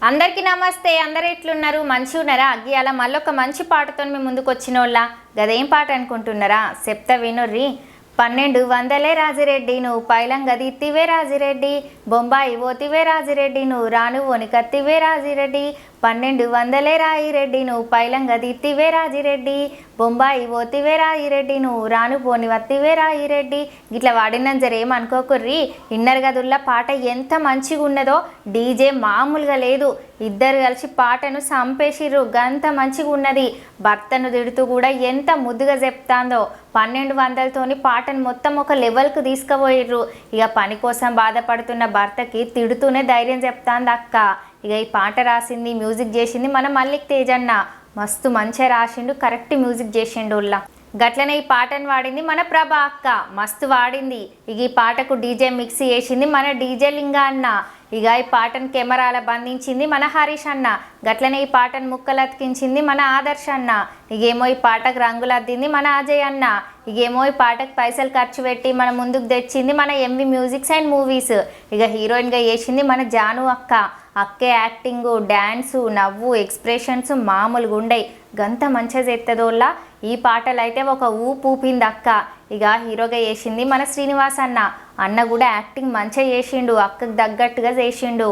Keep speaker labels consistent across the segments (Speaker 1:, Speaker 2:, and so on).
Speaker 1: అందరికీ నమస్తే. అందరు ఎట్లున్నారు? మంచి ఉన్నారా? అగ్గియాల మళ్ళొక మంచి పాటతో మీ ముందుకు వచ్చినోళ్ళ గదేం పాట అనుకుంటున్నారా? చెప్తా వినుర్రి. 1200 రాజిరెడ్డి నువ్వు పైలం గదిత్తివే రాజిరెడ్డి, బొంబాయి పోతివే రాజిరెడ్డి నువ్వు రాను వనికత్తివే రాజిరెడ్డి, 1200 రాయిరెడ్డి నువ్వు పైలం గదిత్తివే రాజిరెడ్డి, బొంబాయి పోతివే రాయిరెడ్డి నువ్వు రాను పోని వత్తివే రాయిరెడ్డి. ఇట్లా వాడిన జరేమనుకోకుర్రి. ఇన్నర్ గదుల్లా పాట ఎంత మంచిగా ఉన్నదో, డీజే మామూలుగా లేదు. ఇద్దరు కలిసి పాటను సంపేసిర్రు, గంత మంచిగా ఉన్నది. భర్తను తిడుతూ కూడా ఎంత ముద్దుగా చెప్తాందో. 1200తోని పాటను మొత్తం ఒక లెవెల్కు తీసుకుపోయిర్రు. ఇక పని కోసం బాధపడుతున్న భర్తకి తిడుతూనే ధైర్యం చెప్తాంది అక్క. ఇక ఈ పాట రాసింది, మ్యూజిక్ చేసింది మన మల్లిక్ తేజన్న. మస్తు మంచిగా రాసిండు, కరెక్ట్ మ్యూజిక్ చేసిండు. గట్లనే ఈ పాటను వాడింది మన ప్రభా అక్క, మస్తు వాడింది. ఇక ఈ పాటకు డీజే మిక్స్ చేసింది మన డీజే లింగా అన్న. ఇక ఈ పాటను కెమెరాల బంధించింది మన హరీష్ అన్న. గట్లనే ఈ పాటను ముక్కలు అతికించింది మన ఆదర్శ్ అన్న. ఇగేమో ఈ పాటకు రంగులు అద్దింది మన అజయ్ అన్న. ఇగేమో ఈ పాటకు పైసలు ఖర్చు పెట్టి మన ముందుకు తెచ్చింది మన ఎంవి మ్యూజిక్స్ అండ్ మూవీస్. ఇక హీరోయిన్గా చేసింది మన జాను అక్క. అక్కే యాక్టింగు, డ్యాన్సు, నవ్వు, ఎక్స్ప్రెషన్స్ మామూలుగా ఉండయి. గంత మంచిగా చేస్తుందోళ్ళ. ఈ పాటలు అయితే ఒక ఊపు ఊపింది అక్క. ఇక హీరోగా చేసింది మన శ్రీనివాస్ అన్న. అన్న కూడా యాక్టింగ్ మంచిగా చేసిండు, అక్కకు తగ్గట్టుగా చేసిండు.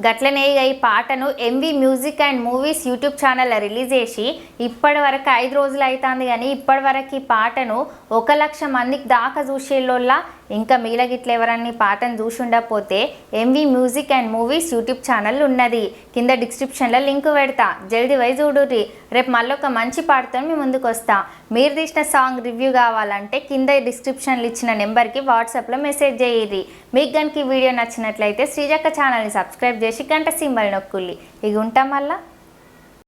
Speaker 1: గట్లనే ఇక ఈ పాటను MV music and movies YouTube ఛానల్లో రిలీజ్ చేసి ఇప్పటి వరకు 5 రోజులు అవుతుంది. కానీ ఇప్పటి వరకు ఈ పాటను 1,00,000 మందికి దాకా చూసేళ్ళోళ్ళ. ఇంకా మీలగిట్ల ఎవరన్నా పాటను చూసి ఉండకపోతే MV music and movies YouTube channel ఉన్నది, కింద డిస్క్రిప్షన్లో లింక్ పెడతా, జల్దీ పోయి చూడుర్రి. రేపు మళ్ళీ ఒక మంచి పాటతో మీ ముందుకు వస్తా. మీరు తీసిన సాంగ్ రివ్యూ కావాలంటే కింద డిస్క్రిప్షన్లో ఇచ్చిన నెంబర్కి వాట్సాప్లో మెసేజ్ చేయిర్రి. మీకు కనుక ఈ వీడియో నచ్చినట్లయితే శ్రీజక్క ఛానల్ని సబ్స్క్రైబ్ చేసి గంట సింబల్ నొక్కుల్లి. ఇక ఉంటాం మళ్ళా.